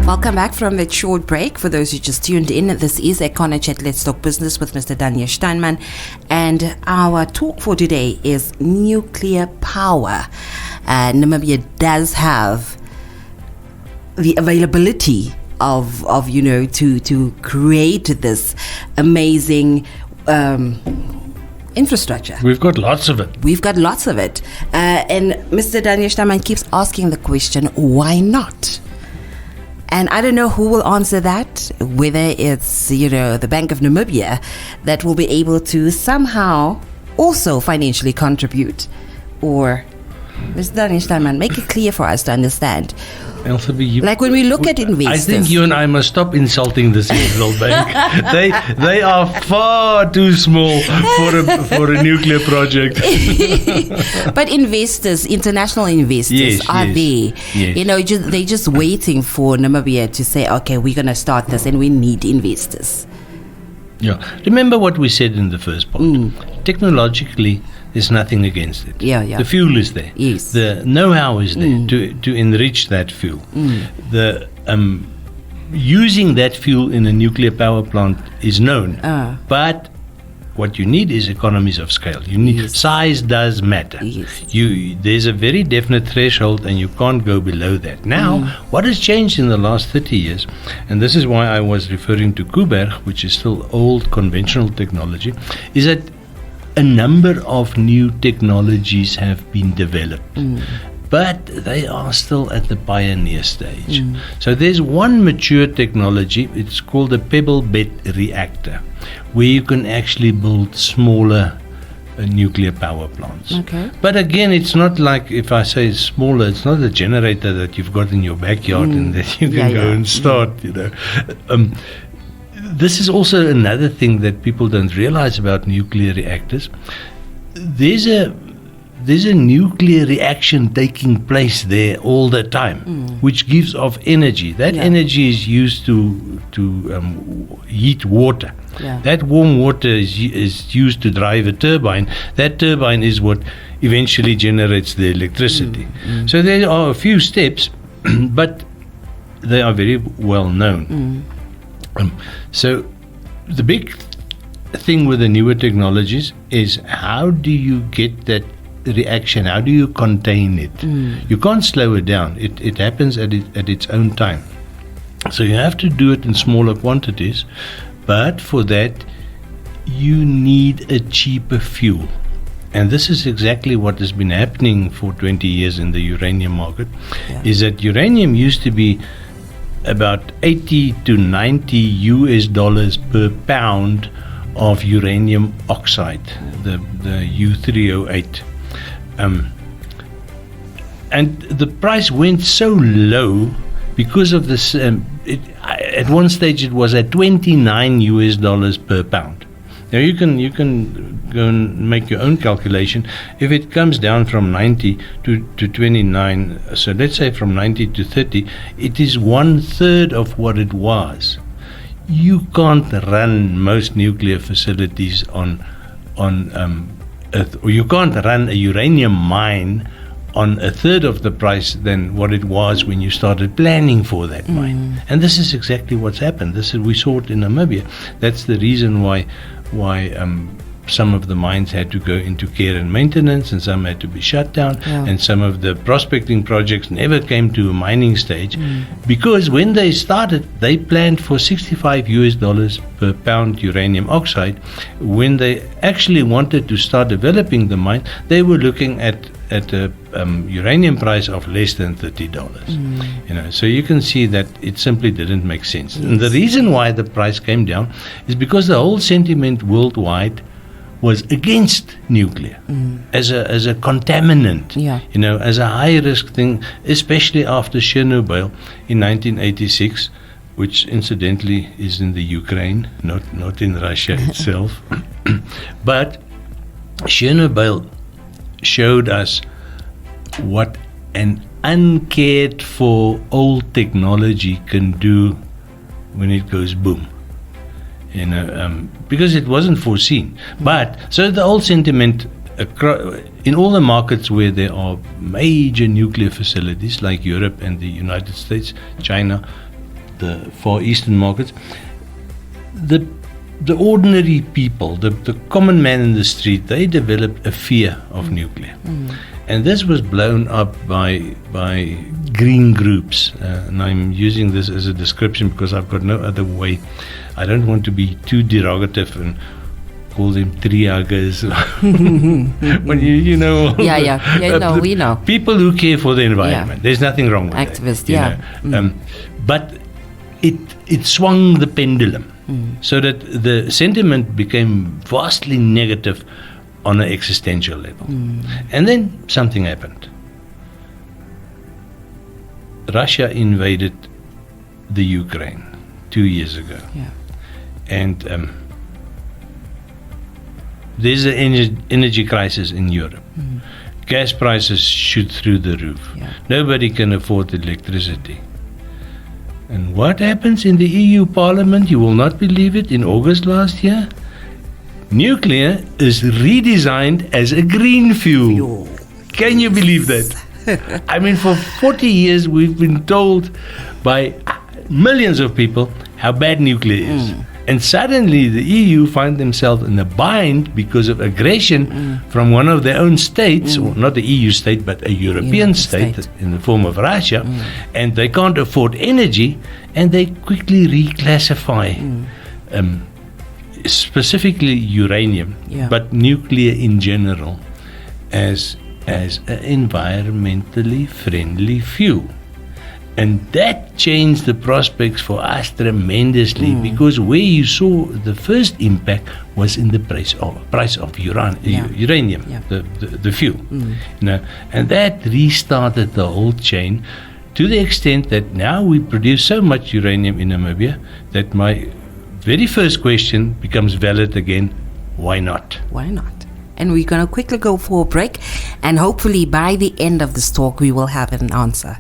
Welcome back from that short break. For those who just tuned in, this is Econo Chat Let's Talk Business with Mr. Daniel Steinman. And our talk for today is nuclear power. Namibia does have the availability of to create this amazing infrastructure. We've got lots of it. And Mr. Daniel Steinman keeps asking the question, why not? And I don't know who will answer that, whether it's, the Bank of Namibia that will be able to somehow also financially contribute, or Mr. Daniel Steinman, make it clear for us to understand. Elphaba, like when we look at investors. I think you and I must stop insulting the Central Bank. They are far too small for a nuclear project. But investors, international investors, are there. Yes. They're just waiting for Namibia to say, okay, we're going to start this and we need investors. Yeah. Remember what we said in the first part. Technologically, there's nothing against it. Yeah. The fuel is there. Yes. The know-how is there to enrich that fuel. The using that fuel in a nuclear power plant is known. But what you need is economies of scale. You need size does matter. Yes. There's a very definite threshold, and you can't go below that. Now, what has changed in the last 30 years, and this is why I was referring to Kuiberg, which is still old conventional technology, is that a number of new technologies have been developed, but they are still at the pioneer stage. So there's one mature technology, it's called a pebble bed reactor, where you can actually build smaller nuclear power plants. Okay. But again, it's not like, if I say smaller, it's not a generator that you've got in your backyard and that you can go and start, This is also another thing that people don't realize about nuclear reactors. There's a nuclear reaction taking place there all the time, which gives off energy. That energy is used to heat water. That warm water is used to drive a turbine. That turbine is what eventually generates the electricity. So there are a few steps, but they are very well known. So the big thing with the newer technologies is, how do you get that reaction? How do you contain it? You can't slow it down. It happens at its own time. So you have to do it in smaller quantities, but for that you need a cheaper fuel. And this is exactly what has been happening for 20 years in the uranium market, is that uranium used to be about 80 to 90 US dollars per pound of uranium oxide, the U3O8. And the price went so low because of this. At one stage, it was at 29 US dollars per pound. Now you can go and make your own calculation. If it comes down from 90 to 29, so let's say from 90 to 30, it is 1/3 of what it was. You can't run most nuclear facilities on or you can't run a uranium mine on 1/3 of the price than what it was when you started planning for that mine. And this is exactly what's happened. We saw it in Namibia. That's the reason why some of the mines had to go into care and maintenance, and some had to be shut down, and some of the prospecting projects never came to a mining stage, because when they started, they planned for 65 US dollars per pound uranium oxide. When they actually wanted to start developing the mine, they were looking at a uranium price of less than $30. So you can see that it simply didn't make sense. And the reason why the price came down is because the whole sentiment worldwide was against nuclear as a contaminant, as a high risk thing, especially after Chernobyl in 1986, which incidentally is in the Ukraine, not in Russia itself. But Chernobyl showed us what an uncared for old technology can do when it goes boom. Because it wasn't foreseen. But so the old sentiment in all the markets where there are major nuclear facilities like Europe and the United States, China, Far Eastern markets, the ordinary people, the common man in the street, they developed a fear of nuclear. And this was blown up by green groups. And I'm using this as a description because I've got no other way. I don't want to be too derogative and call them triaggers. When you know. No, we know. People who care for the environment. There's nothing wrong with activists, that. But it swung the pendulum so that the sentiment became vastly negative on an existential level. And then something happened. Russia invaded the Ukraine 2 years ago. And there's an energy crisis in Europe. Gas prices shoot through the roof. Nobody can afford electricity. And what happens in the EU Parliament? You will not believe it. In August last year, nuclear is redesigned as a green fuel. Can you believe that? I mean, for 40 years we've been told by millions of people how bad nuclear is. And suddenly the EU find themselves in a bind because of aggression from one of their own states, or not the EU state, but a European state in the form of Russia, and they can't afford energy, and they quickly reclassify specifically uranium, but nuclear in general, as an environmentally friendly fuel. And that changed the prospects for us tremendously, because where you saw the first impact was in the price of uranium, the fuel. And that restarted the whole chain to the extent that now we produce so much uranium in Namibia that my very first question becomes valid again: why not? Why not? And we're going to quickly go for a break, and hopefully by the end of this talk we will have an answer.